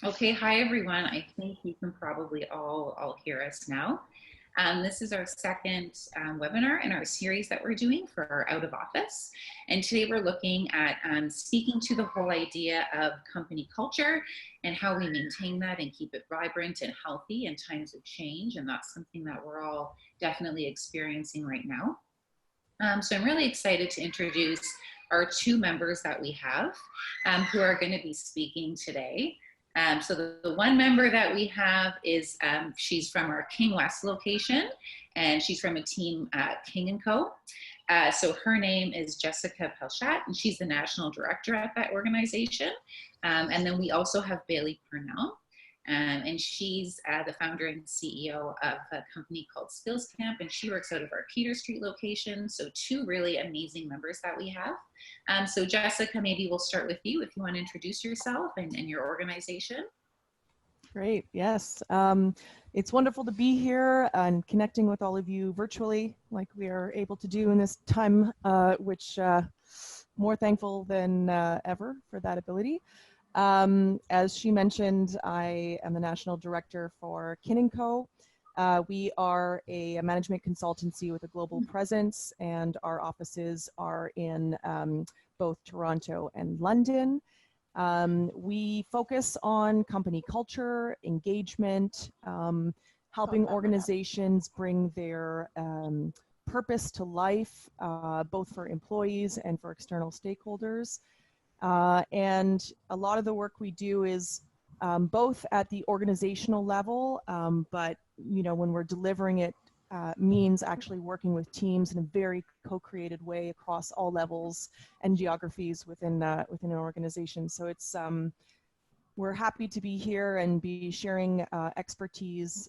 Okay, hi everyone. I think you can probably all hear us now. This is our second webinar in our series that we're doing for our out of office. And today we're looking at speaking to the whole idea of company culture and how we maintain that and keep it vibrant and healthy in times of change. And that's something that we're all definitely experiencing right now. So I'm really excited to introduce our two members that we have who are going to be speaking today. So the one member that we have is, she's from our King West location, and she's from a team at Kin&Co. So her name is Jessica Pelchat, and she's the national director at that organization. And then we also have Bailey Parnell, and she's the founder and CEO of a company called SkillsCamp, and she works out of our Peter Street location. So two really amazing members that we have. So Jessica, maybe we'll start with you if you want to introduce yourself and your organization. Great, yes. It's wonderful to be here and connecting with all of you virtually like we are able to do in this time, which more thankful than ever for that ability. As she mentioned, I am the national director for Kin&Co. We are a management consultancy with a global presence, and our offices are in both Toronto and London. We focus on company culture, engagement, helping organizations bring their purpose to life, both for employees and for external stakeholders. And a lot of the work we do is both at the organizational level, but when we're delivering it, means actually working with teams in a very co-created way across all levels and geographies within an organization. So it's we're happy to be here and be sharing expertise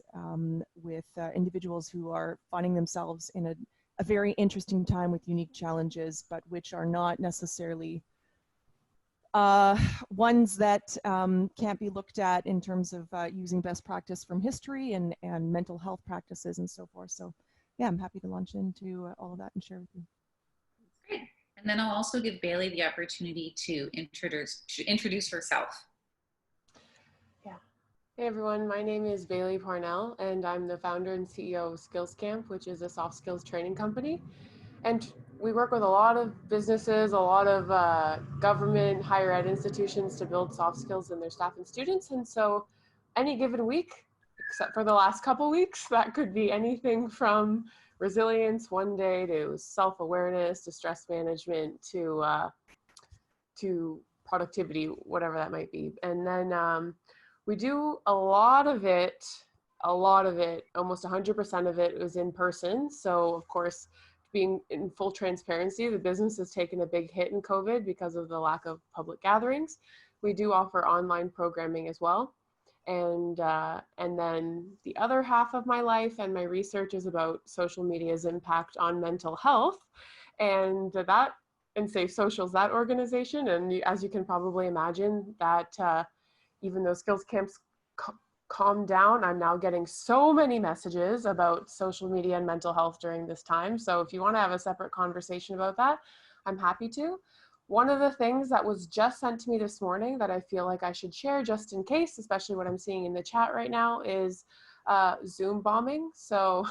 with individuals who are finding themselves in a very interesting time with unique challenges, but which are not necessarily ones that can't be looked at in terms of using best practice from history and mental health practices and so forth. So yeah, I'm happy to launch into all of that and share with you. Great. And then I'll also give Bailey the opportunity to introduce herself. Yeah. Hey everyone, my name is Bailey Parnell, and I'm the founder and CEO of SkillsCamp, which is a soft skills training company. And we work with a lot of businesses, a lot of government, higher ed institutions to build soft skills in their staff and students. And so any given week, except for the last couple weeks, that could be anything from resilience one day to self-awareness to stress management to productivity, whatever that might be. And then we do a lot of it, almost 100% of it is in person. So of course, being in full transparency, the business has taken a big hit in COVID because of the lack of public gatherings. We do offer online programming as well. And then the other half of my life and my research is about social media's impact on mental health. And Safe Socials, that organization. And as you can probably imagine, that even though skills camps calm down, I'm now getting so many messages about social media and mental health during this time. So if you want to have a separate conversation about that, I'm happy to. One of the things that was just sent to me this morning that I feel like I should share just in case, especially what I'm seeing in the chat right now, is Zoom bombing. So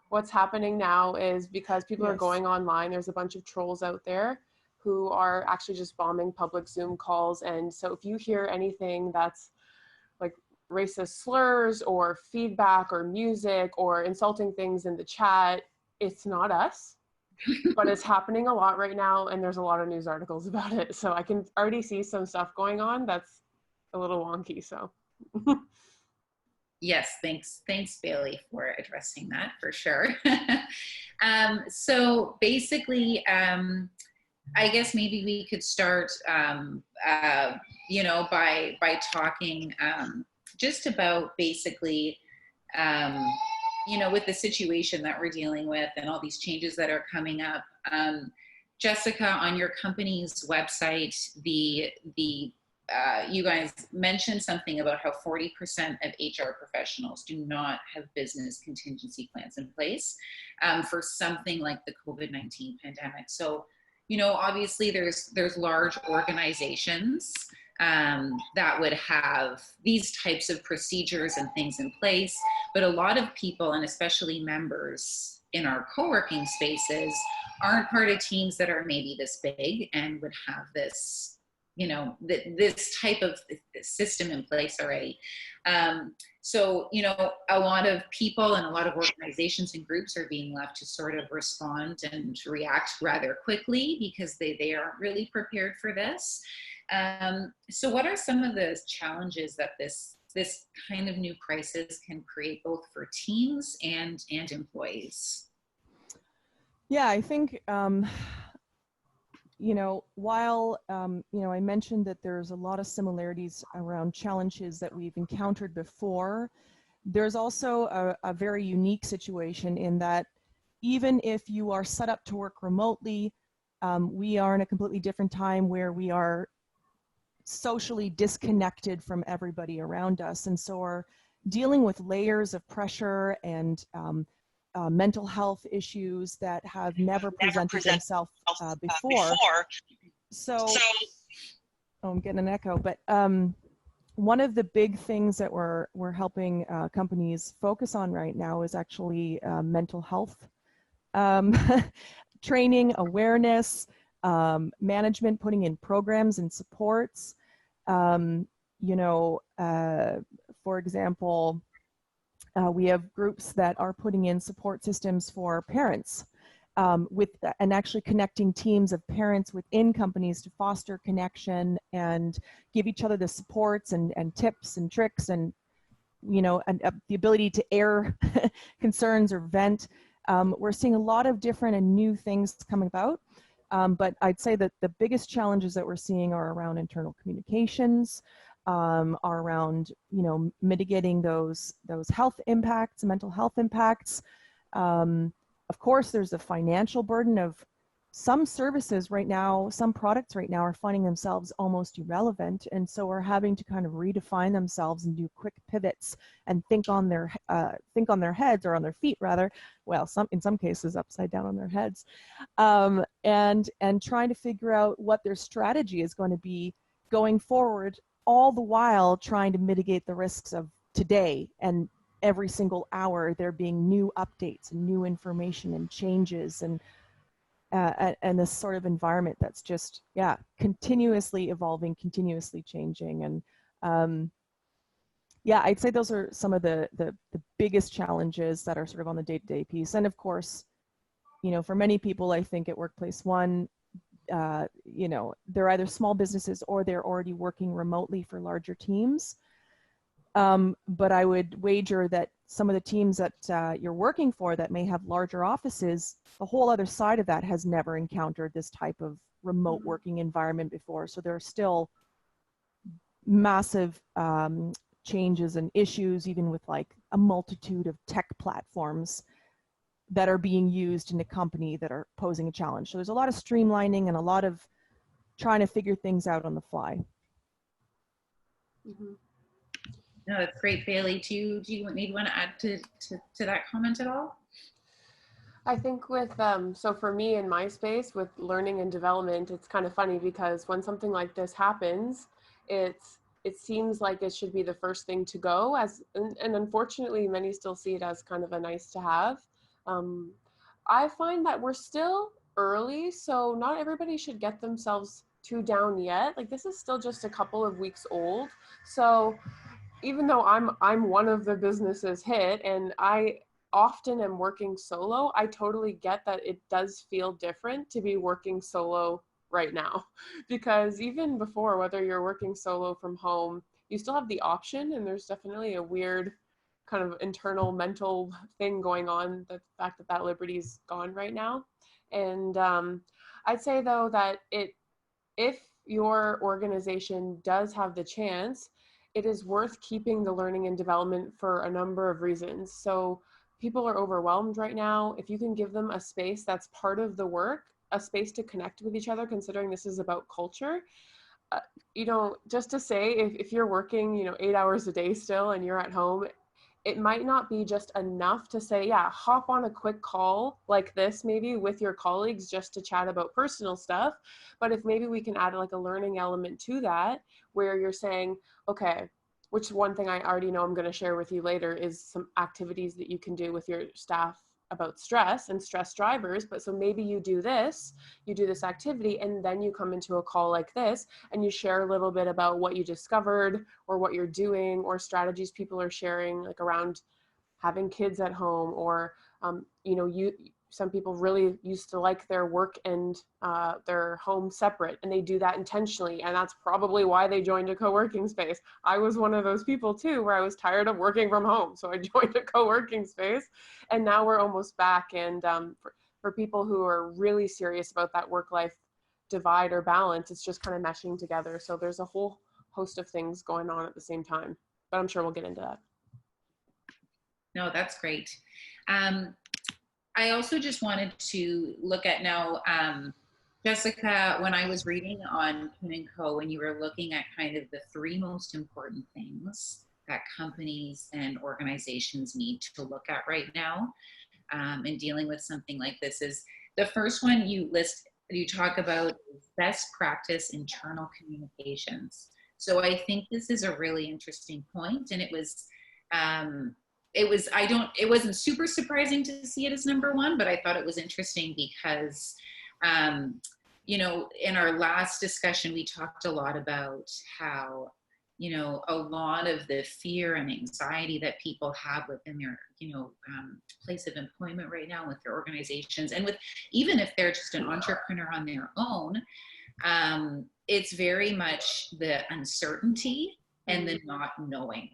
what's happening now is because people are going online, there's a bunch of trolls out there who are actually just bombing public Zoom calls. And so if you hear anything that's like racist slurs or feedback or music or insulting things in the chat, it's not us, but it's happening a lot right now, and there's a lot of news articles about it. So I can already see some stuff going on that's a little wonky, so. Yes, thanks Bailey for addressing that for sure. So basically, I guess maybe we could start, by talking just about basically, with the situation that we're dealing with and all these changes that are coming up. Jessica, on your company's website, you guys mentioned something about how 40% of HR professionals do not have business contingency plans in place for something like the COVID-19 pandemic. So, obviously there's large organizations that would have these types of procedures and things in place. But a lot of people, and especially members in our co-working spaces, aren't part of teams that are maybe this big and would have this, you know, this type of system in place already. So, you know, a lot of people and a lot of organizations and groups are being left to sort of respond and react rather quickly because they aren't really prepared for this. So what are some of the challenges that this kind of new crisis can create both for teams and employees? Yeah, I think, you know, while, you know, I mentioned that there's a lot of similarities around challenges that we've encountered before, there's also a very unique situation in that even if you are set up to work remotely, we are in a completely different time where we are socially disconnected from everybody around us, and so are dealing with layers of pressure and mental health issues that have never presented themselves before. So, oh, I'm getting an echo, but one of the big things that we're helping companies focus on right now is actually mental health training, awareness, management, putting in programs and supports. You know, for example, we have groups that are putting in support systems for parents and actually connecting teams of parents within companies to foster connection and give each other the supports and tips and tricks and, you know, and the ability to air concerns or vent. We're seeing a lot of different and new things coming about. But I'd say that the biggest challenges that we're seeing are around internal communications, are around, you know, mitigating those health impacts, mental health impacts. Of course, there's the financial burden of some services right now, some products right now are finding themselves almost irrelevant, and so are having to kind of redefine themselves and do quick pivots and think on their heads, or on their feet rather. Well, in some cases upside down on their heads, and trying to figure out what their strategy is going to be going forward, all the while trying to mitigate the risks of today. And every single hour there being new updates and new information and changes, and this sort of environment that's just, yeah, continuously evolving, continuously changing. And yeah, I'd say those are some of the biggest challenges that are sort of on the day-to-day piece. And of course, you know, for many people, I think at Workplace One, you know, they're either small businesses or they're already working remotely for larger teams. But I would wager that some of the teams that you're working for that may have larger offices, the whole other side of that has never encountered this type of remote working environment before. So there are still massive changes and issues, even with like a multitude of tech platforms that are being used in a company that are posing a challenge. So there's a lot of streamlining and a lot of trying to figure things out on the fly. Mm-hmm. No, that's great. Bailey, do you maybe want to add to that comment at all? I think with, so for me in my space with learning and development, it's kind of funny because when something like this happens, it seems like it should be the first thing to go, and unfortunately many still see it as kind of a nice to have. I find that we're still early, so not everybody should get themselves too down yet. Like, this is still just a couple of weeks old. So even though I'm one of the businesses hit and I often am working solo, I totally get that it does feel different to be working solo right now. Because even before, whether you're working solo from home, you still have the option, and there's definitely a weird kind of internal mental thing going on, the fact that liberty is gone right now. And I'd say though that if your organization does have the chance, it is worth keeping the learning and development for a number of reasons. So people are overwhelmed right now. If you can give them a space that's part of the work, a space to connect with each other, considering this is about culture, you know, just to say, if you're working, you know, 8 hours a day still and you're at home, it might not be just enough to say, yeah, hop on a quick call like this, maybe with your colleagues just to chat about personal stuff. But if maybe we can add like a learning element to that, where you're saying, okay, which one thing I already know I'm going to share with you later is some activities that you can do with your staff about stress and stress drivers. But so maybe you do this activity, and then you come into a call like this and you share a little bit about what you discovered or what you're doing or strategies people are sharing, like around having kids at home, or some people really used to like their work and their home separate, and they do that intentionally, and that's probably why they joined a co-working space. I was one of those people too, where I was tired of working from home, so I joined a co-working space, and now we're almost back. And for people who are really serious about that work-life divide or balance, it's just kind of meshing together. So there's a whole host of things going on at the same time, but I'm sure we'll get into that. No, that's great. I also just wanted to look at now, Jessica, when I was reading on Kin&Co, when you were looking at kind of the 3 most important things that companies and organizations need to look at right now in dealing with something like this, is the first one you talk about is best practice internal communications. So I think this is a really interesting point, and it wasn't super surprising to see it as number 1, but I thought it was interesting because, in our last discussion, we talked a lot about how, a lot of the fear and anxiety that people have within their, place of employment right now with their organizations, and with, even if they're just an entrepreneur on their own, it's very much the uncertainty and the not knowing.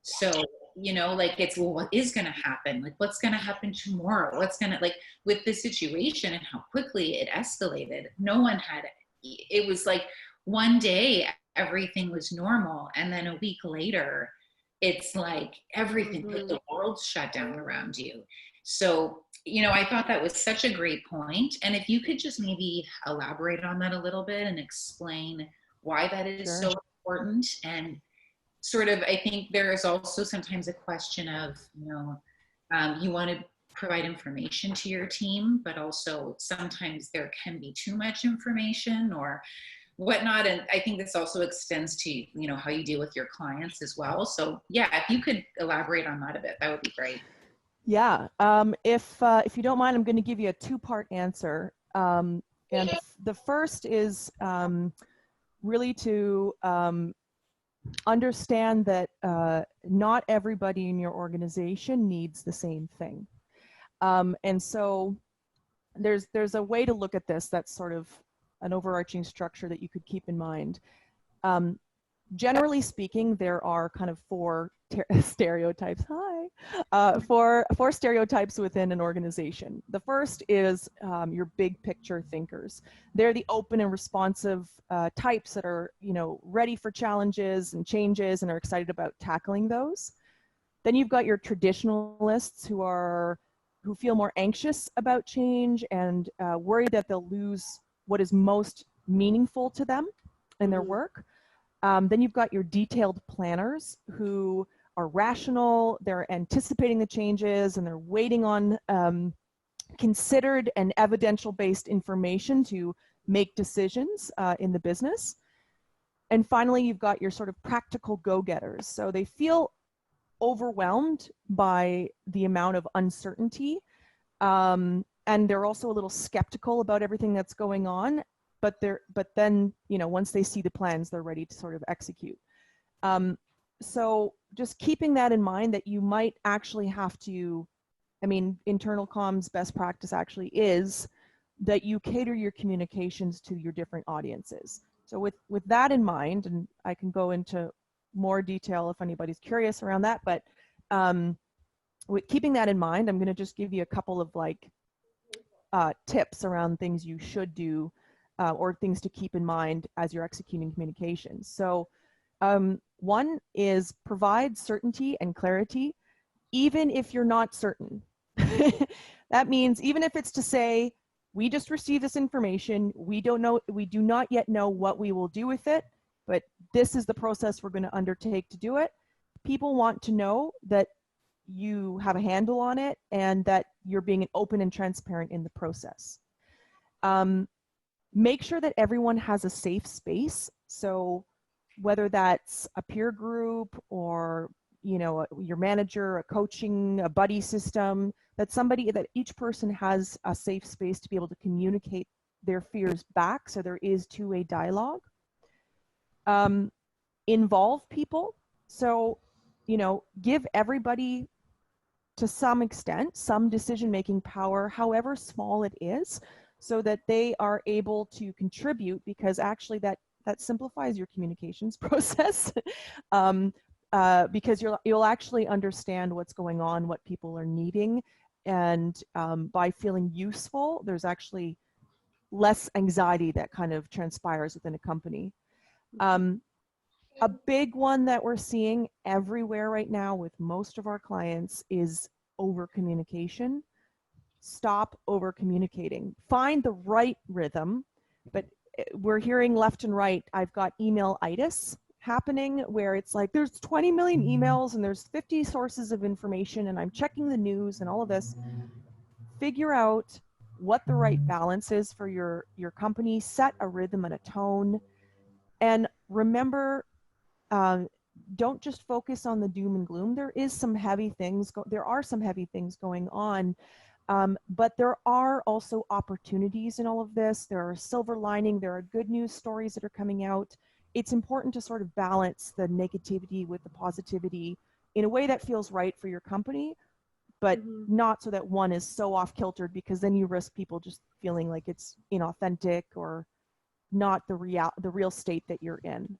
So, it's, well, what is going to happen? Like, what's going to happen tomorrow? What's going to, like, with the situation and how quickly it escalated, no one had, it was like one day everything was normal. And then a week later, it's like everything, like the world's shut down around you. So, I thought that was such a great point. And if you could just maybe elaborate on that a little bit and explain why that is so important. And sort of, I think there is also sometimes a question of, you want to provide information to your team, but also sometimes there can be too much information or whatnot. And I think this also extends to, how you deal with your clients as well. So yeah, if you could elaborate on that a bit, that would be great. Yeah, if you don't mind, I'm going to give you a 2-part answer. And the first is really to understand that not everybody in your organization needs the same thing. And so there's a way to look at this that's sort of an overarching structure that you could keep in mind. Generally speaking, there are kind of 4 stereotypes. Four stereotypes within an organization. The first is your big picture thinkers. They're the open and responsive types that are, ready for challenges and changes and are excited about tackling those. Then you've got your traditionalists who feel more anxious about change and worried that they'll lose what is most meaningful to them in their work. Then you've got your detailed planners who are rational, they're anticipating the changes, and they're waiting on considered and evidential-based information to make decisions in the business. And finally, you've got your sort of practical go-getters. So they feel overwhelmed by the amount of uncertainty, and they're also a little skeptical about everything that's going on. But then, once they see the plans, they're ready to sort of execute. So just keeping that in mind, that you might actually have to, internal comms best practice actually is that you cater your communications to your different audiences. So with that in mind, and I can go into more detail if anybody's curious around that, but with keeping that in mind, I'm going to just give you a couple of tips around things you should do or things to keep in mind as you're executing communications. So one is provide certainty and clarity, even if you're not certain. That means even if it's to say, we just received this information, we do not yet know what we will do with it, but this is the process we're going to undertake to do it. People want to know that you have a handle on it and that you're being open and transparent in the process. Make sure that everyone has a safe space. So whether that's a peer group or, you know, your manager, a coaching, a buddy system, that each person has a safe space to be able to communicate their fears back. So there is two-way dialogue. Involve people. So, you know, give everybody, to some extent, some decision-making power, however small it is, so that they are able to contribute, because actually that simplifies your communications process. Because you'll actually understand what's going on, what people are needing, and by feeling useful, there's actually less anxiety that kind of transpires within a company. A big one that we're seeing everywhere right now with most of our clients is over communication. Stop over communicating. Find the right rhythm, but we're hearing left and right, I've got email-itis happening, where it's like there's 20 million emails and there's 50 sources of information and I'm checking the news and all of this. Figure out what the right balance is for your company, set a rhythm and a tone, and remember, don't just focus on the doom and gloom. There are some heavy things going on, but there are also opportunities in all of this. There are silver lining. There are good news stories that are coming out. It's important to sort of balance the negativity with the positivity in a way that feels right for your company, but not so that one is so off kiltered, because then you risk people just feeling like it's inauthentic or not the real state that you're in.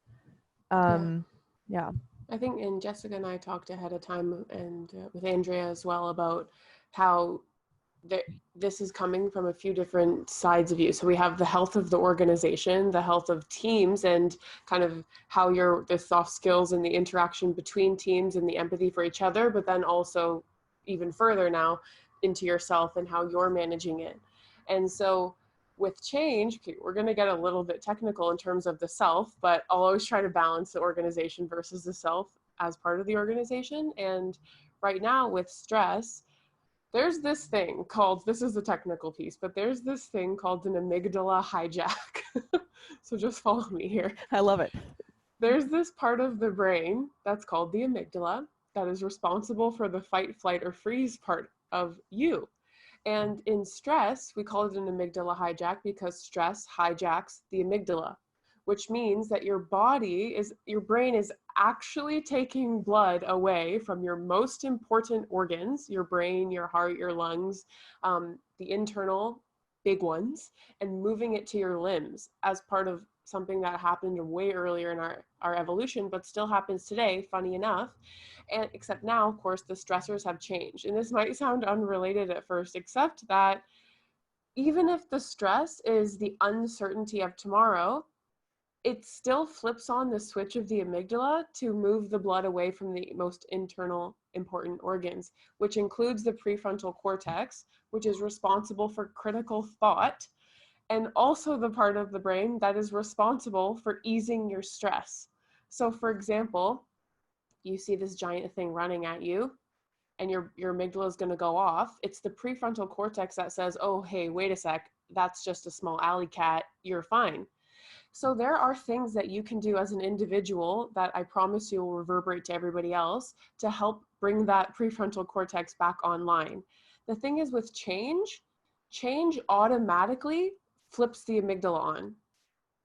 Yeah. I think, and Jessica and I talked ahead of time, and with Andrea as well, about how this is coming from a few different sides of you. So we have the health of the organization, the health of teams, and kind of how the soft skills and the interaction between teams and the empathy for each other, but then also even further now into yourself and how you're managing it. And so with change, we're going to get a little bit technical in terms of the self, but I'll always try to balance the organization versus the self as part of the organization. And right now with stress, there's this thing called, this is the technical piece, but there's this thing called an amygdala hijack. So just follow me here. I love it. There's this part of the brain that's called the amygdala that is responsible for the fight, flight, or freeze part of you. And in stress, we call it an amygdala hijack because stress hijacks the amygdala, which means that your brain is actually taking blood away from your most important organs, your brain, your heart, your lungs, the internal big ones, and moving it to your limbs as part of something that happened way earlier in our evolution, but still happens today, funny enough. And except now, of course, the stressors have changed. And this might sound unrelated at first, except that even if the stress is the uncertainty of tomorrow, it still flips on the switch of the amygdala to move the blood away from the most internal important organs, which includes the prefrontal cortex, which is responsible for critical thought, and also the part of the brain that is responsible for easing your stress. So for example, you see this giant thing running at you and your amygdala is going to go off. It's the prefrontal cortex that says, oh, hey, wait a sec, that's just a small alley cat, you're fine. So there are things that you can do as an individual that I promise you will reverberate to everybody else to help bring that prefrontal cortex back online. The thing is with change automatically flips the amygdala on.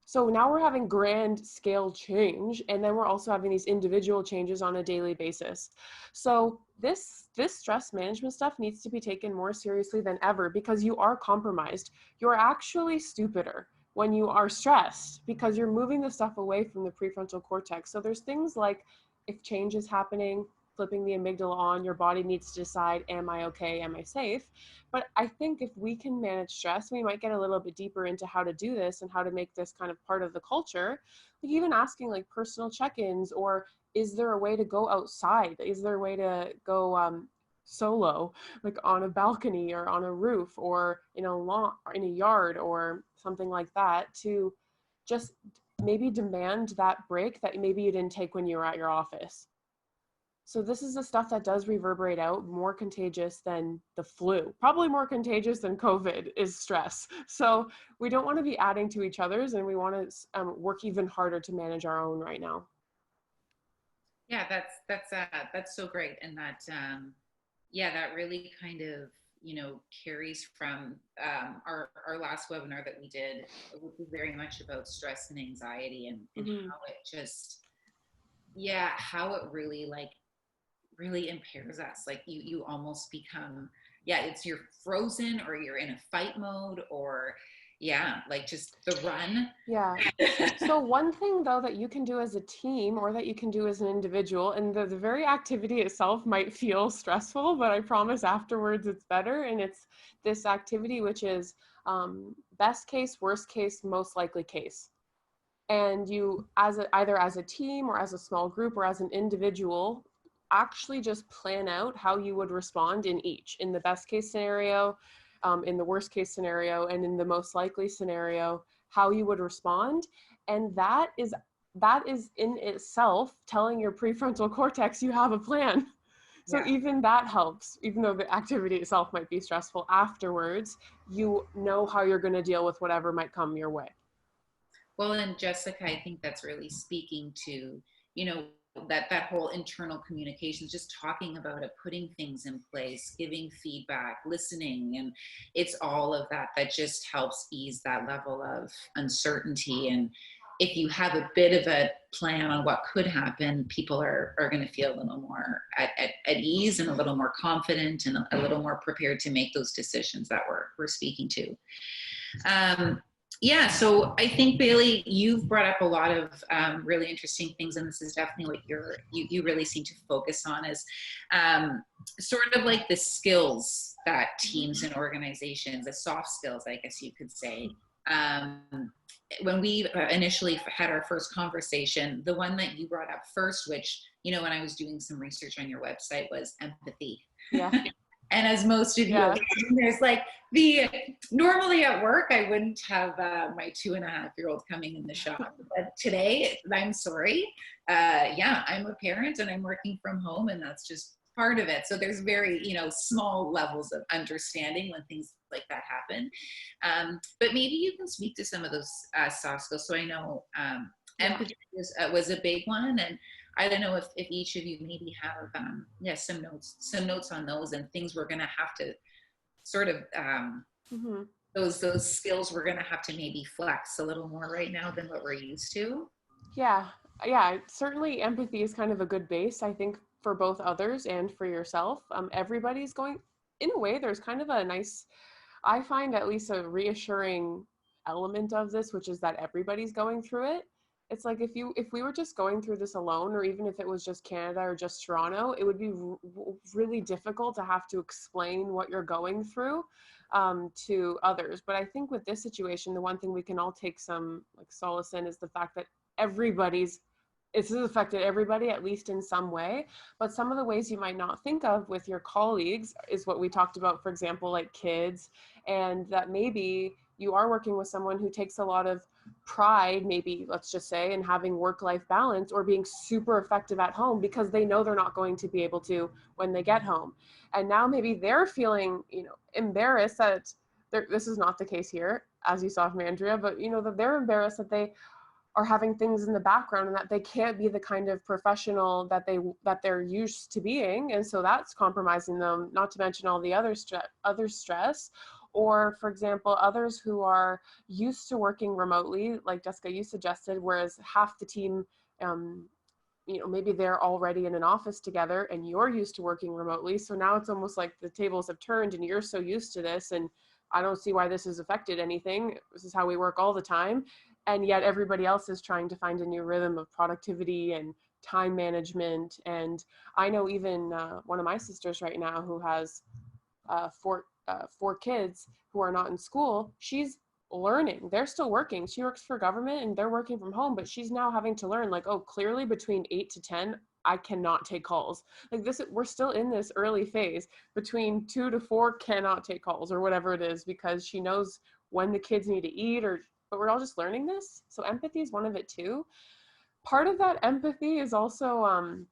So now we're having grand scale change, and then we're also having these individual changes on a daily basis. So this stress management stuff needs to be taken more seriously than ever, because you are compromised. You're actually stupider when you are stressed because you're moving the stuff away from the prefrontal cortex. So there's things like, if change is happening, flipping the amygdala on, your body needs to decide, am I okay, am I safe? But I think if we can manage stress, we might get a little bit deeper into how to do this and how to make this kind of part of the culture. Like even asking like personal check-ins, or is there a way to go outside? Is there a way to go solo, like on a balcony or on a roof or in a lawn or in a yard or something like that, to just maybe demand that break that maybe you didn't take when you were at your office. So this is the stuff that does reverberate out, more contagious than the flu. Probably more contagious than COVID is stress. So we don't want to be adding to each other's, and we want to work even harder to manage our own right now. Yeah, that's so great, and that yeah, that really kind of, you know, carries from our last webinar that we did, which was very much about stress and anxiety, and how it just, yeah, how it really really impairs us. Like you almost become, yeah, it's you're frozen or you're in a fight mode, or yeah, like just the run. Yeah. So one thing though that you can do as a team, or that you can do as an individual, and the very activity itself might feel stressful, but I promise afterwards it's better. And it's this activity, which is best case, worst case, most likely case. And you, either as a team or as a small group or as an individual, actually just plan out how you would respond in each, in the best case scenario, in the worst case scenario, and in the most likely scenario, how you would respond. And that is in itself telling your prefrontal cortex you have a plan. So Yeah. even that helps, even though the activity itself might be stressful, afterwards, you know how you're going to deal with whatever might come your way. Well, and Jessica, I think that's really speaking to, you know, that whole internal communication, just talking about it, putting things in place, giving feedback, listening, and it's all of that that just helps ease that level of uncertainty. And if you have a bit of a plan on what could happen, people are going to feel a little more at ease and a little more confident and a little more prepared to make those decisions that we're speaking to. Yeah, so I think, Bailey, you've brought up a lot of really interesting things, and this is definitely what you really seem to focus on, is sort of like the skills that teams and organizations, the soft skills, I guess you could say. When we initially had our first conversation, the one that you brought up first, which, you know, when I was doing some research on your website, was empathy. Yeah. And as most of you know, there's like normally at work, I wouldn't have my 2.5-year-old coming in the shop. But today, I'm sorry. Yeah, I'm a parent and I'm working from home, and that's just part of it. So there's very, you know, small levels of understanding when things like that happen. But maybe you can speak to some of those soft skills. So I know empathy was a big one, and I don't know if each of you maybe have some notes on those and things we're going to have to sort of those skills we're going to have to maybe flex a little more right now than what we're used to. Yeah, certainly empathy is kind of a good base, I think, for both others and for yourself. Everybody's going, in a way, there's kind of a nice, I find at least a reassuring element of this, which is that everybody's going through it. It's like if we were just going through this alone, or even if it was just Canada or just Toronto, it would be really difficult to have to explain what you're going through to others. But I think with this situation, the one thing we can all take some like solace in is the fact that this has affected everybody, at least in some way. But some of the ways you might not think of with your colleagues is what we talked about, for example, like kids, and that maybe you are working with someone who takes a lot of pride, maybe let's just say, in having work-life balance or being super effective at home because they know they're not going to be able to when they get home. And now maybe they're feeling, you know, embarrassed that this is not the case here, as you saw from Andrea, but you know, that they're embarrassed that they are having things in the background and that they can't be the kind of professional that they're used to being. And so that's compromising them, not to mention all the other stress. Or, for example, others who are used to working remotely, like Jessica, you suggested, whereas half the team, you know, maybe they're already in an office together and you're used to working remotely. So now it's almost like the tables have turned and you're so used to this, and I don't see why this has affected anything. This is how we work all the time. And yet everybody else is trying to find a new rhythm of productivity and time management. And I know even one of my sisters right now who has four kids who are not in school, she's learning. They're still working. She works for government and they're working from home, but she's now having to learn, like, oh, clearly between 8 to 10, I cannot take calls. Like this, we're still in this early phase. Between 2 to 4, cannot take calls or whatever it is, because she knows when the kids need to eat, but we're all just learning this. So empathy is one of it too. Part of that empathy is also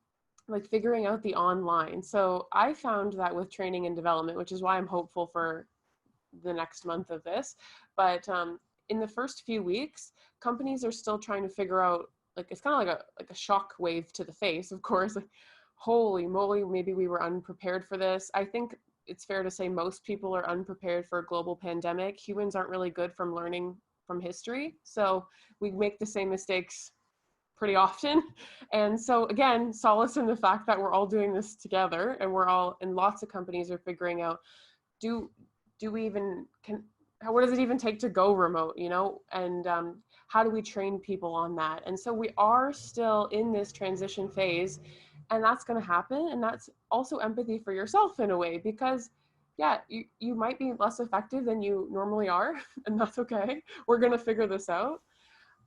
like figuring out the online. So I found that with training and development, which is why I'm hopeful for the next month of this. But in the first few weeks, companies are still trying to figure out, like, it's kind of like a shock wave to the face, of course. Like, holy moly, maybe we were unprepared for this. I think it's fair to say most people are unprepared for a global pandemic. Humans aren't really good from learning from history. So we make the same mistakes pretty often. And so again, solace in the fact that we're all doing this together, and lots of companies are figuring out, do we even, what does it even take to go remote, and how do we train people on that? And so we are still in this transition phase, and that's going to happen. And that's also empathy for yourself in a way, because yeah, you might be less effective than you normally are, and that's okay. We're going to figure this out.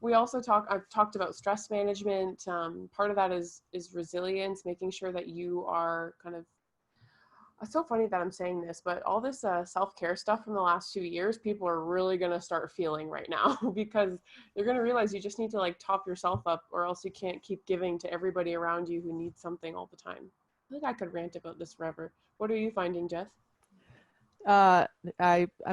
We also I've talked about stress management. Part of that is resilience, making sure that you are kind of, it's so funny that I'm saying this, but all this self-care stuff from the last 2 years, people are really going to start feeling right now, because you're going to realize you just need to like top yourself up, or else you can't keep giving to everybody around you who needs something all the time. I think I could rant about this forever. What are you finding, Jess? I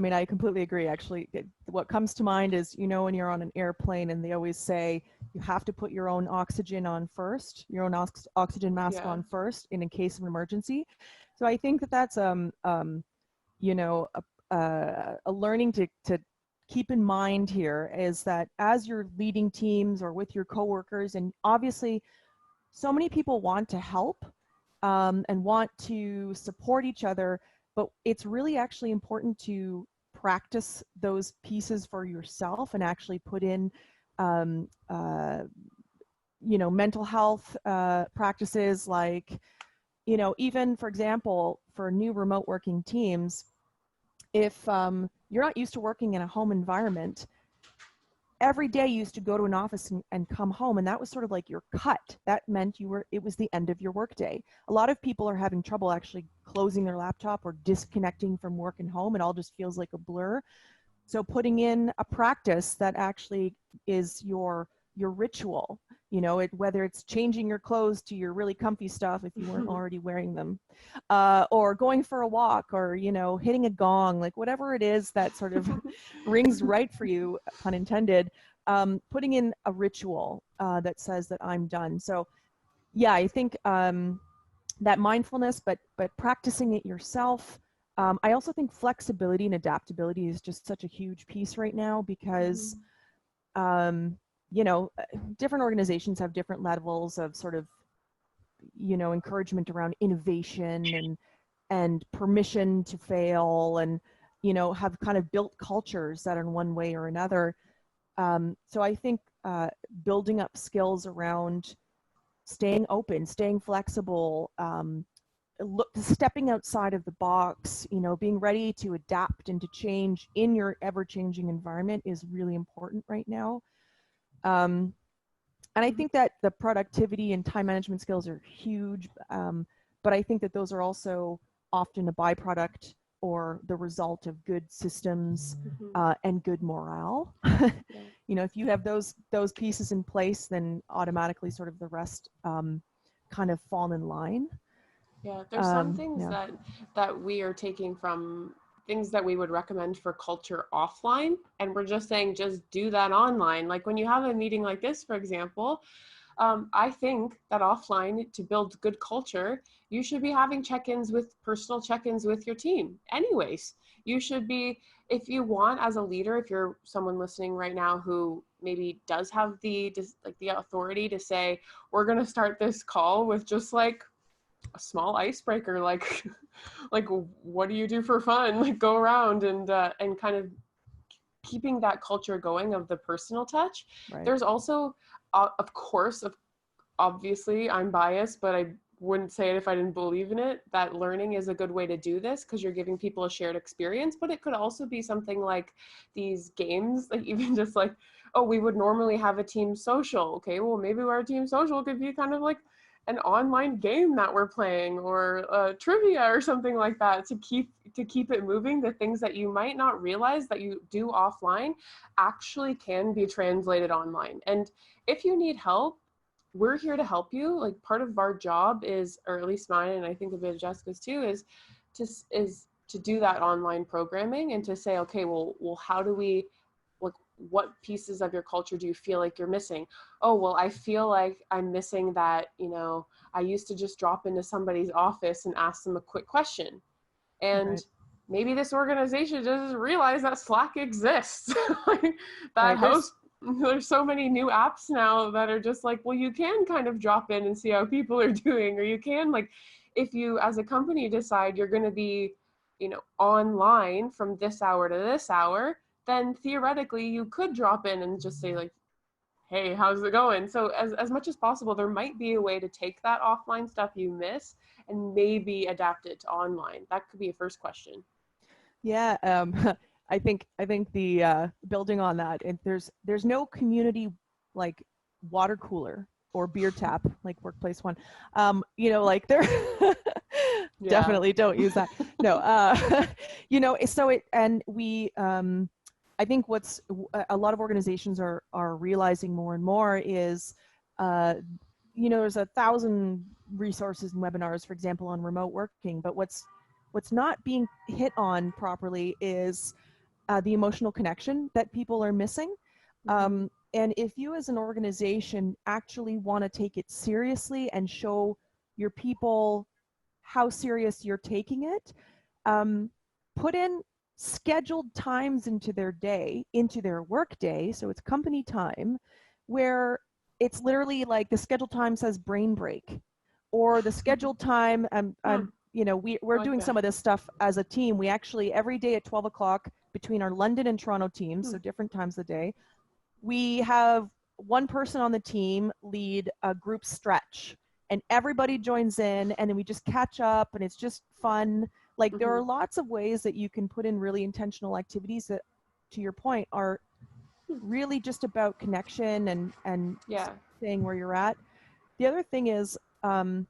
mean, I completely agree. Actually, what comes to mind is, when you're on an airplane and they always say you have to put your own oxygen on first, your own oxygen mask on first in case of an emergency. So I think that's a learning to keep in mind here is that as you're leading teams or with your coworkers, and obviously so many people want to help and want to support each other, but it's really actually important to practice those pieces for yourself and actually put in, mental health practices, like, even, for example, for new remote working teams, if you're not used to working in a home environment, every day you used to go to an office and come home, and that was sort of like your cut. That meant it was the end of your workday. A lot of people are having trouble actually closing their laptop or disconnecting from work and home. It all just feels like a blur. So putting in a practice that actually is your ritual, whether it's changing your clothes to your really comfy stuff if you weren't already wearing them, or going for a walk, or, hitting a gong, like whatever it is that sort of rings right for you, pun intended, putting in a ritual that says that I'm done. So yeah, I think that mindfulness, but practicing it yourself. I also think flexibility and adaptability is just such a huge piece right now, because different organizations have different levels of sort of, encouragement around innovation and permission to fail, and, have kind of built cultures that in one way or another. So I think building up skills around staying open, staying flexible, stepping outside of the box, being ready to adapt and to change in your ever-changing environment is really important right now. And I think that the productivity and time management skills are huge, but I think that those are also often a byproduct or the result of good systems and good morale. If you have those pieces in place, then automatically sort of the rest kind of fall in line. Yeah, there's some things that we are taking from things that we would recommend for culture offline, and we're just saying, just do that online. Like when you have a meeting like this, for example, I think that offline, to build good culture, you should be having personal check-ins with your team. Anyways, you should be, if you want, as a leader, if you're someone listening right now who maybe does have the authority to say, we're going to start this call with just like a small icebreaker, like what do you do for fun? Like go around and kind of keeping that culture going of the personal touch. Right. There's also, of course, obviously I'm biased, but I wouldn't say it if I didn't believe in it, that learning is a good way to do this because you're giving people a shared experience. But it could also be something like these games, like even just like, oh, we would normally have a team social. Okay, well, maybe our team social could be kind of like an online game that we're playing, or trivia or something like that, to keep it moving. The things that you might not realize that you do offline actually can be translated online. And if you need help, we're here to help you. Like part of our job is, or at least mine, and I think a bit of Jessica's too, is to do that online programming and to say, okay, well, how do we, like, what pieces of your culture do you feel like you're missing? Oh, well, I feel like I'm missing that, I used to just drop into somebody's office and ask them a quick question. And Right. maybe this organization doesn't realize that Slack exists. Like, that Right, host, there's so many new apps now that are just like, well, you can kind of drop in and see how people are doing, or you can, like, if you as a company decide you're going to be, online from this hour to this hour, then theoretically you could drop in and just say like, hey, how's it going? So as much as possible, there might be a way to take that offline stuff you miss and maybe adapt it to online. That could be a first question. Yeah, I think the building on that, and there's no community like water cooler or beer tap like Workplace One. Like there definitely don't use that. No, so it, and we I think what's a lot of organizations are realizing more and more is there's 1,000 resources and webinars, for example, on remote working, but what's not being hit on properly is the emotional connection that people are missing. And if you as an organization actually want to take it seriously and show your people how serious you're taking it, put in scheduled times into their day, into their work day, so it's company time, where it's literally like the scheduled time says brain break, or the scheduled time, we're doing some of this stuff as a team. We actually, every day at 12 o'clock between our London and Toronto teams, so different times of the day, we have one person on the team lead a group stretch, and everybody joins in, and then we just catch up, and it's just fun. Like, there are lots of ways that you can put in really intentional activities that, to your point, are really just about connection and staying where you're at. The other thing is, I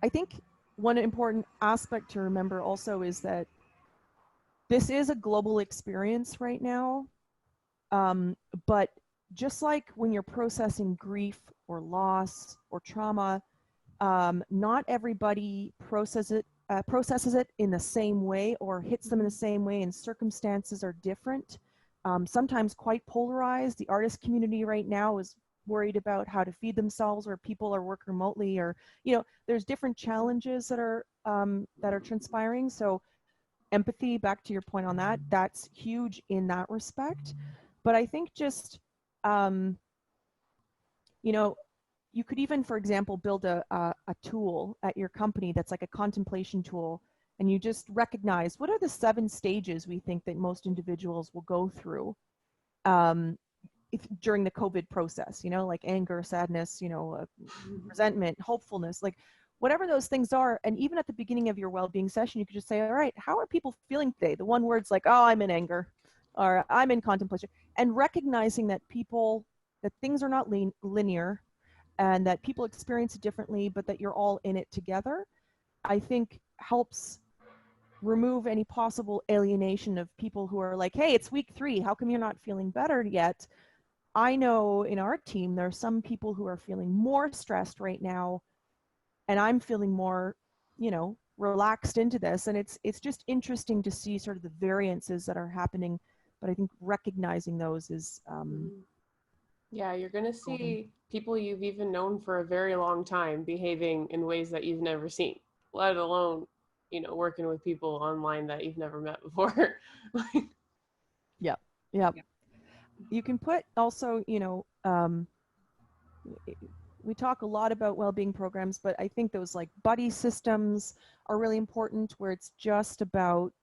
think one important aspect to remember also is that this is a global experience right now. But just like when you're processing grief or loss or trauma, not everybody processes it in the same way or hits them in the same way, and circumstances are different. Sometimes quite polarized. The artist community right now is worried about how to feed themselves, or people are working remotely, or there's different challenges that are transpiring. So empathy, back to your point on that, that's huge in that respect. But I think just you could even, for example, build a tool at your company that's like a contemplation tool, and you just recognize what are the 7 stages we think that most individuals will go through during the COVID process, like anger, sadness, resentment, hopefulness, like whatever those things are. And even at the beginning of your well-being session, you could just say, all right, how are people feeling today? The one word's like, oh, I'm in anger, or I'm in contemplation, and recognizing that things are not linear, and that people experience it differently, but that you're all in it together, I think helps remove any possible alienation of people who are like, hey, it's week 3. How come you're not feeling better yet? I know in our team, there are some people who are feeling more stressed right now, and I'm feeling more, relaxed into this. And it's just interesting to see sort of the variances that are happening. But I think recognizing those is you're going to see people you've even known for a very long time behaving in ways that you've never seen, let alone, working with people online that you've never met before. Yeah. You can put also, we talk a lot about well-being programs, but I think those like buddy systems are really important, where it's just about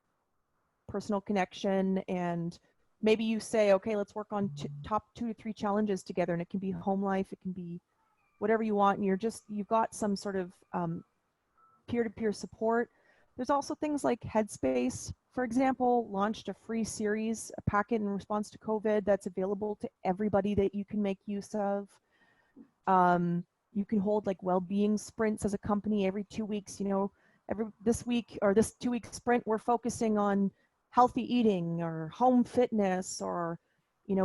personal connection. And maybe you say, okay, let's work on top 2 to 3 challenges together, and it can be home life, it can be whatever you want, and you've got some sort of peer-to-peer support. There's also things like Headspace, for example, launched a free series, a packet in response to COVID, that's available to everybody that you can make use of. You can hold like well-being sprints as a company every 2 weeks. This week or this 2-week sprint, we're focusing on healthy eating or home fitness, or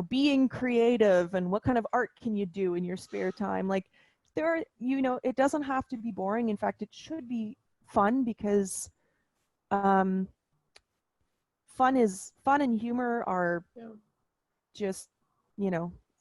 being creative, and what kind of art can you do in your spare time. Like, it doesn't have to be boring. In fact, it should be fun, because fun and humor are just,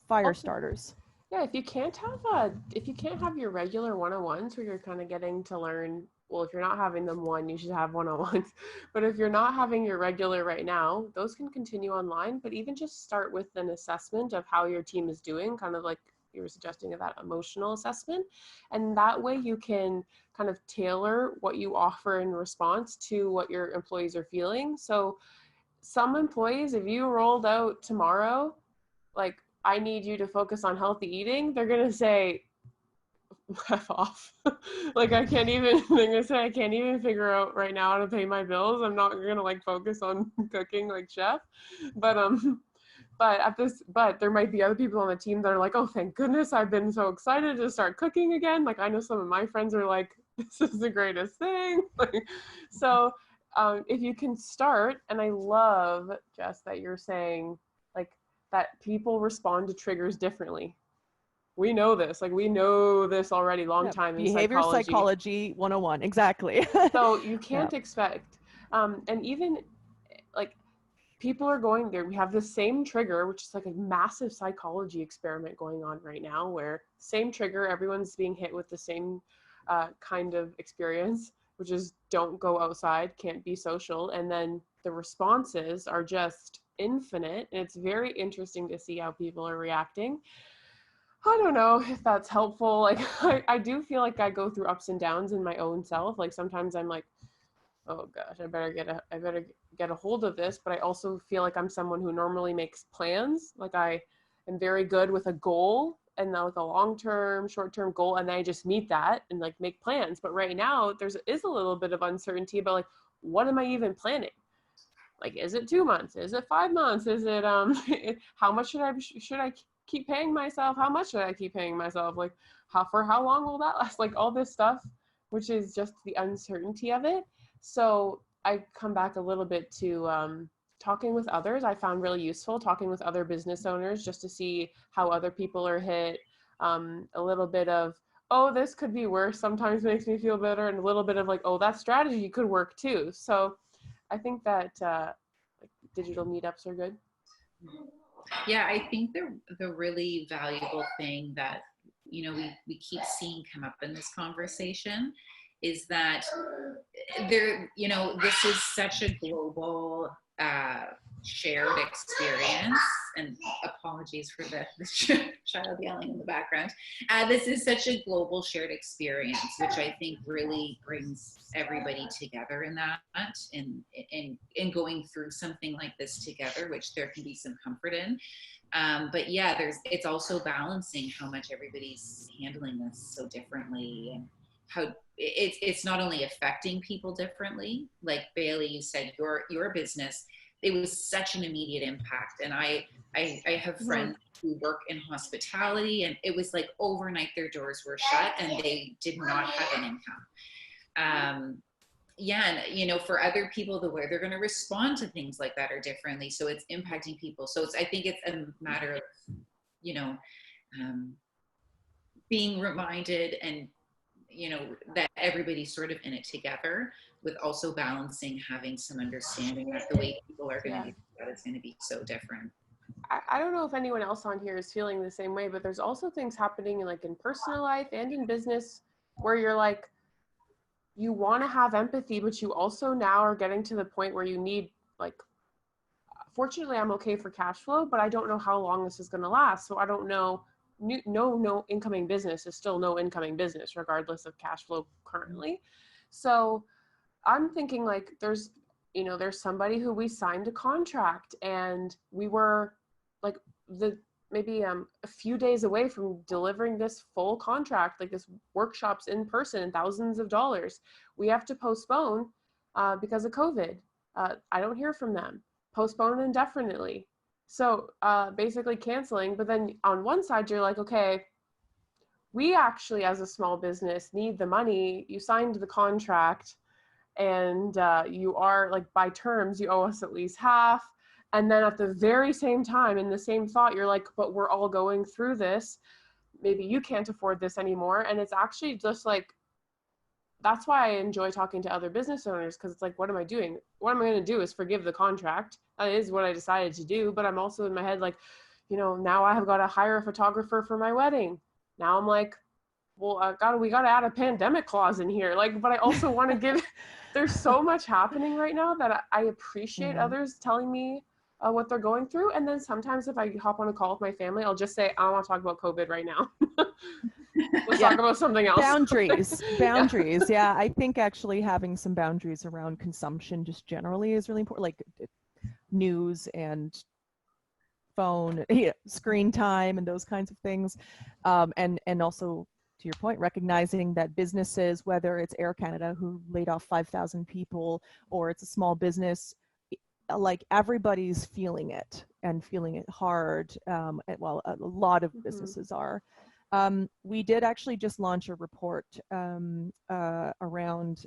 fire starters. Yeah, if you can't have your regular one-on-ones where you're kind of getting to learn, well, if you're not having them you should have one-on-ones. But if you're not having your regular right now, those can continue online. But even just start with an assessment of how your team is doing, kind of like you were suggesting, of that emotional assessment. And that way you can kind of tailor what you offer in response to what your employees are feeling. So some employees, if you rolled out tomorrow, like, I need you to focus on healthy eating, they're going to say, F off. Like, they're going to say, I can't even figure out right now how to pay my bills. I'm not going to like focus on cooking like chef. But there might be other people on the team that are like, oh, thank goodness, I've been so excited to start cooking again. Like, I know some of my friends are like, this is the greatest thing. So if you can start, and I love, Jess, that you're saying like that people respond to triggers differently. We know this, we know this already long time in behavior psychology 101, exactly. So you can't expect, and even like people are going there. We have the same trigger, which is like a massive psychology experiment going on right now, where same trigger, everyone's being hit with the same kind of experience, which is don't go outside, can't be social. And then the responses are just infinite. And it's very interesting to see how people are reacting. I don't know if that's helpful. Like, I do feel like I go through ups and downs in my own self. Like, sometimes I'm like, oh gosh, I better get a hold of this. But I also feel like I'm someone who normally makes plans. Like, I am very good with a goal, and then like a long-term, short-term goal, and then I just meet that and like make plans. But right now is a little bit of uncertainty about like, what am I even planning? Like, is it 2 months? Is it 5 months? Is it how much should I keep paying myself? How much should I keep paying myself? Like, for how long will that last? Like, all this stuff, which is just the uncertainty of it. So I come back a little bit to talking with others. I found really useful talking with other business owners just to see how other people are hit. A little bit of, oh, this could be worse, sometimes makes me feel better, and a little bit of like, oh, that strategy could work too. So I think that like digital meetups are good. Yeah, I think the really valuable thing that we keep seeing come up in this conversation is that this is such a global shared experience, and apologies for the child yelling in the background. This is such a global shared experience, which I think really brings everybody together in that, in going through something like this together, which there can be some comfort in. But yeah, it's also balancing how much everybody's handling this so differently, and how it's not only affecting people differently. Like Bailey, you said your business, it was such an immediate impact. And I have friends who work in hospitality, and it was like overnight their doors were shut and they did not have an income. Yeah, and for other people, the way they're going to respond to things like that are differently. So it's impacting people. So I think it's a matter of, being reminded, and that everybody's sort of in it together, with also balancing, having some understanding that the way people are going to do that is going to be so different. I don't know if anyone else on here is feeling the same way, but there's also things happening in personal life and in business where you're like, you want to have empathy, but you also now are getting to the point where you need, like, fortunately I'm okay for cash flow, but I don't know how long this is going to last. So I don't know. No incoming business is still no incoming business, regardless of cash flow currently. So I'm thinking like there's somebody who we signed a contract, and we were like maybe a few days away from delivering this full contract, like this workshops in person and thousands of dollars. We have to postpone because of COVID. I don't hear from them. Postpone indefinitely. So basically canceling. But then on one side, you're like, okay, we actually as a small business need the money. You signed the contract, and you are like, by terms, you owe us at least half. And then at the very same time, in the same thought, you're like, but we're all going through this. maybe you can't afford this anymore. And it's actually just like, that's why I enjoy talking to other business owners, because it's like, what am I doing? What am I going to do is forgive the contract. That is what I decided to do. But I'm also in my head like, you know, now I have got to hire a photographer for my wedding. Now I'm like, well, we got to add a pandemic clause in here. Like, but I also want to give, there's so much happening right now that I appreciate others telling me what they're going through. And then sometimes if I hop on a call with my family, I'll just say, I don't want to talk about COVID right now. Let's talk about something else. Boundaries. Yeah. I think actually having some boundaries around consumption just generally is really important, like news and phone, screen time and those kinds of things. And also, to your point, recognizing that businesses, whether it's Air Canada who laid off 5,000 people, or it's a small business, like everybody's feeling it and feeling it hard. Well, a lot of businesses are. We did actually just launch a report around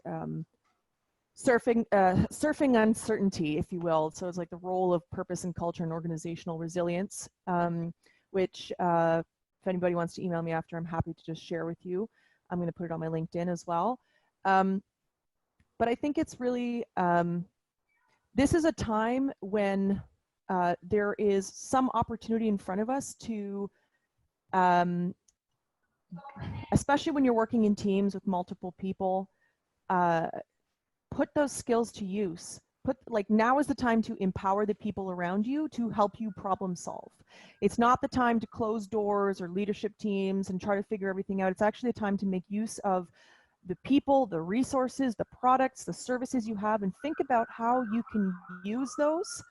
surfing uncertainty, if you will. So it's like the role of purpose and culture and organizational resilience, which if anybody wants to email me after, I'm happy to just share with you. I'm going to put it on my LinkedIn as well. But I think it's really, this is a time when there is some opportunity in front of us to, especially when you're working in teams with multiple people, put those skills to use. Now is the time to empower the people around you to help you problem solve. It's not the time to close doors or leadership teams and try to figure everything out. It's actually the time to make use of the people, the resources, the products, the services you have, and think about how you can use those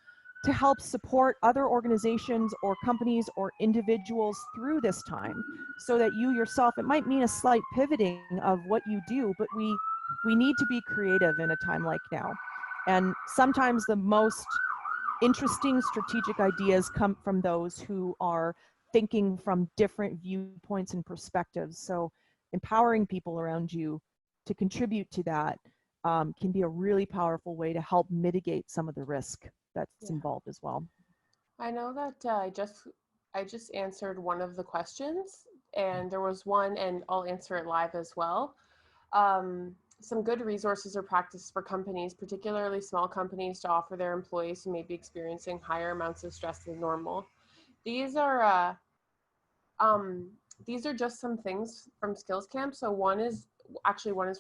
to help support other organizations or companies or individuals through this time, so that you yourself, it might mean a slight pivoting of what you do, but we need to be creative in a time like now. And sometimes the most interesting strategic ideas come from those who are thinking from different viewpoints and perspectives. So empowering people around you to contribute to that can be a really powerful way to help mitigate some of the risk that's involved as well. I know that I just answered one of the questions, and there was one, and I'll answer it live as well. Some good resources or practice for companies, particularly small companies, to offer their employees who may be experiencing higher amounts of stress than normal. These are just some things from SkillsCamp. So one is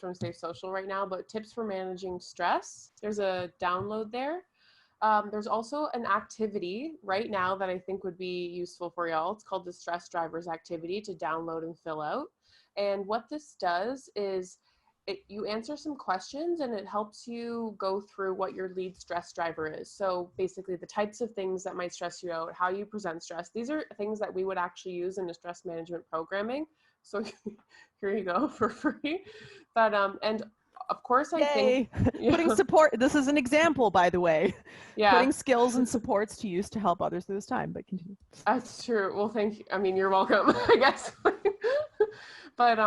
from Safe Social right now, but tips for managing stress. There's a download there. There's also an activity right now that I think would be useful for y'all. It's called the Stress Drivers Activity to download and fill out. And what this does is you answer some questions, and it helps you go through what your lead stress driver is. So basically the types of things that might stress you out, how you present stress. These are things that we would actually use in the stress management programming. So here you go for free. But, and of course, I think putting support, this is an example, by the way. Yeah. Putting skills and supports to use to help others through this time, but continue. That's true. Well, thank you. I mean, you're welcome, I guess. But,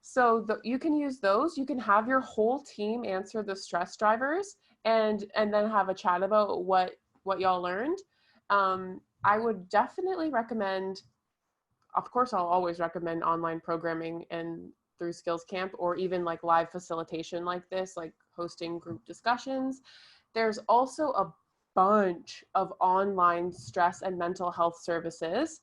so you can use those. You can have your whole team answer the stress drivers and then have a chat about what y'all learned. I would definitely recommend, of course, I'll always recommend online programming and through SkillsCamp, or even like live facilitation like this, like hosting group discussions. There's also a bunch of online stress and mental health services.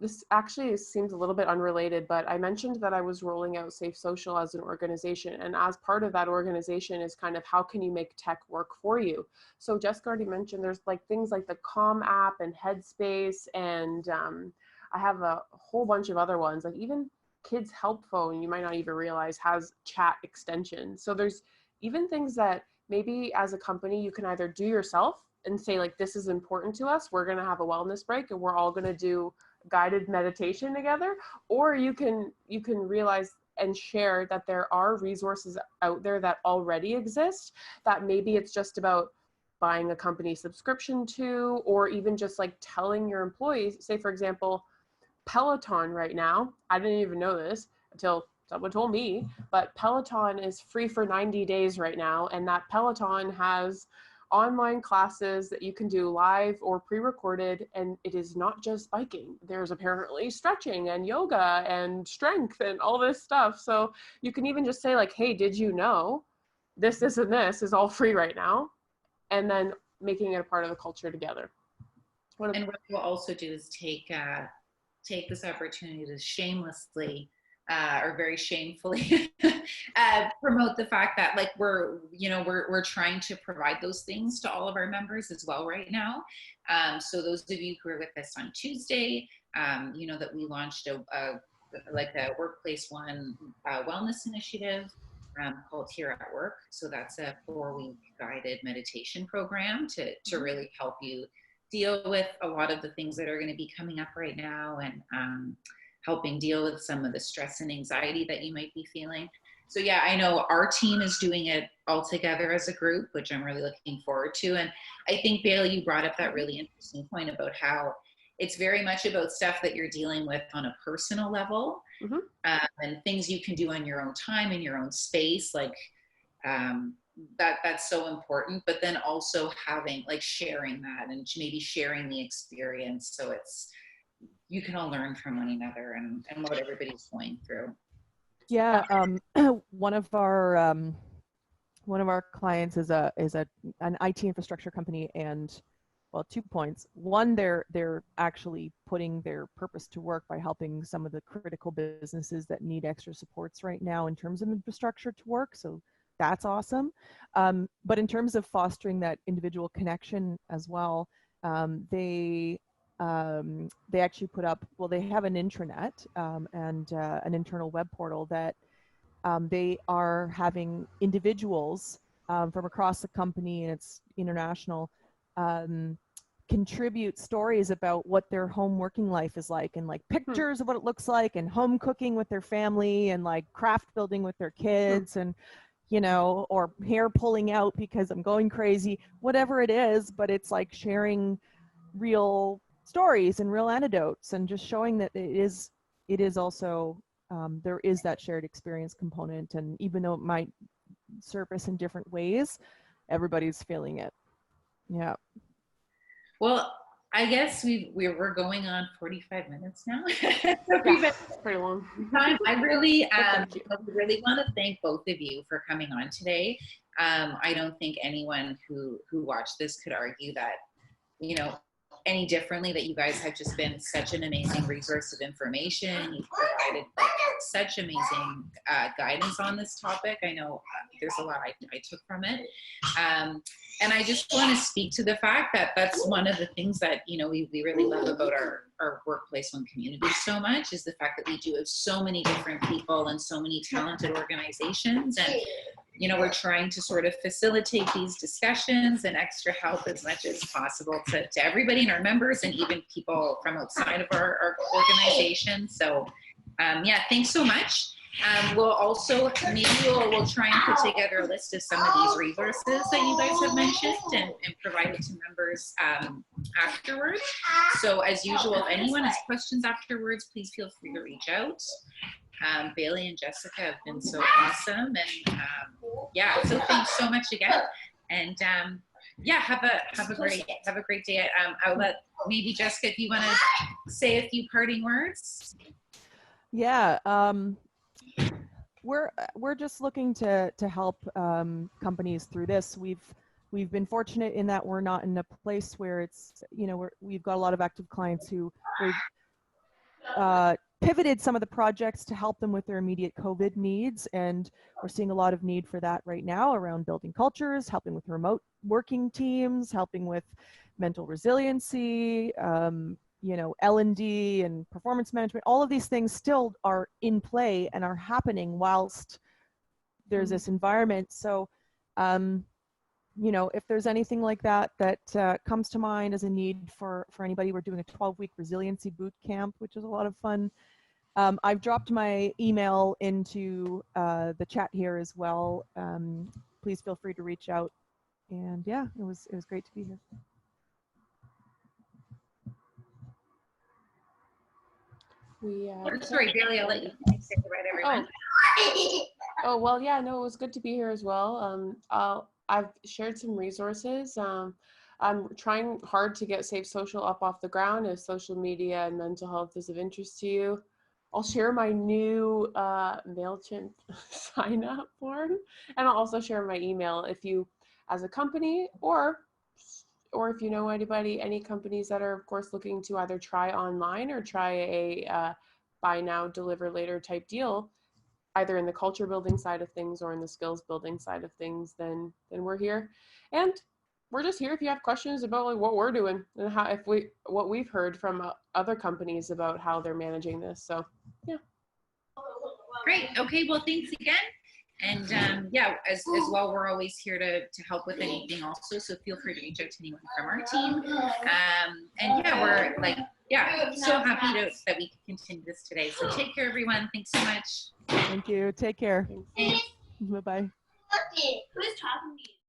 This actually seems a little bit unrelated, but I mentioned that I was rolling out Safe Social as an organization, and as part of that organization is kind of how can you make tech work for you. So Jessica already mentioned there's like things like the Calm app and Headspace, and I have a whole bunch of other ones, like even Kids Help Phone, you might not even realize has chat extensions. So there's even things that maybe as a company you can either do yourself and say like, this is important to us, we're going to have a wellness break and we're all going to do guided meditation together, or you can realize and share that there are resources out there that already exist, that maybe it's just about buying a company subscription to, or even just like telling your employees, say for example, Peloton right now, I didn't even know this until someone told me, but Peloton is free for 90 days right now. And that Peloton has online classes that you can do live or pre-recorded, and it is not just biking. There's apparently stretching and yoga and strength and all this stuff. So you can even just say like, hey, did you know this, and this is all free right now? And then making it a part of the culture together. And what we'll also do is take this opportunity to shamelessly or very shamefully promote the fact that like we're trying to provide those things to all of our members as well right now. So those of you who are with us on Tuesday, you know that we launched a workplace one wellness initiative called Here at Work. So that's a 4-week guided meditation program to really help you deal with a lot of the things that are going to be coming up right now, and helping deal with some of the stress and anxiety that you might be feeling. So yeah, I know our team is doing it all together as a group, which I'm really looking forward to. And I think, Bailey, you brought up that really interesting point about how it's very much about stuff that you're dealing with on a personal level, and things you can do on your own time, in your own space, like that's so important. But then also having like sharing that and maybe sharing the experience, so it's you can all learn from one another and what everybody's going through. Yeah, one of our clients is an IT infrastructure company, and well, 2 points. One, they're actually putting their purpose to work by helping some of the critical businesses that need extra supports right now in terms of infrastructure to work. So that's awesome. But in terms of fostering that individual connection as well, they actually put up, well, they have an intranet and an internal web portal that they are having individuals from across the company, and it's international, contribute stories about what their home working life is like, and like pictures of what it looks like, and home cooking with their family, and like craft building with their kids, and you know, or hair pulling out because I'm going crazy, whatever it is. But it's like sharing real stories and real anecdotes, and just showing that it is also there is that shared experience component, and even though it might surface in different ways, everybody's feeling it. Yeah. Well, I guess we're going on 45 minutes now. So yeah, pretty long time. I really really want to thank both of you for coming on today. I don't think anyone who watched this could argue that, you know, any differently, that you guys have just been such an amazing resource of information. You've provided such amazing guidance on this topic. I know there's a lot I took from it. And I just want to speak to the fact that that's one of the things that, you know, we really love about our workplace one community so much, is the fact that we do have so many different people and so many talented organizations. And you know, we're trying to sort of facilitate these discussions and extra help as much as possible to everybody and our members, and even people from outside of our organization. So yeah, thanks so much. We'll also, maybe we'll try and put together a list of some of these resources that you guys have mentioned and provide it to members afterwards. So as usual, if anyone has questions afterwards, please feel free to reach out. Bailey and Jessica have been so awesome, and yeah, so thanks so much again. And yeah, have a great day. I'll let maybe Jessica, if you want to say a few parting words. Yeah, we're just looking to help companies through this. We've been fortunate in that we're not in a place where it's, you know, we've got a lot of active clients who pivoted some of the projects to help them with their immediate COVID needs, and we're seeing a lot of need for that right now around building cultures, helping with remote working teams, helping with mental resiliency, you know, L&D and performance management. All of these things still are in play and are happening whilst there's this environment. So, you know, if there's anything like that comes to mind as a need for anybody, we're doing a 12-week resiliency boot camp, which is a lot of fun. I've dropped my email into the chat here as well. Please feel free to reach out. And yeah, it was great to be here. Sorry, Bailey, I'll let you say goodbye to everyone. Oh, well, yeah, no, it was good to be here as well. I've shared some resources. I'm trying hard to get Safe Social up off the ground. If social media and mental health is of interest to you, I'll share my new MailChimp sign up form, and I'll also share my email if you, as a company, or if you know anybody, any companies that are, of course, looking to either try online or try a buy now, deliver later type deal, either in the culture building side of things or in the skills building side of things, then we're here. And we're just here if you have questions about like what we're doing and how, what we've heard from other companies about how they're managing this. So yeah. Great. Okay. Well, thanks again. And yeah, as well, we're always here to help with anything also. So feel free to reach out to anyone from our team. And yeah, we're like, yeah, so happy that we can continue this today. So take care, everyone. Thanks so much. Thank you. Take care. Thanks. Bye-bye. Who's talking to you?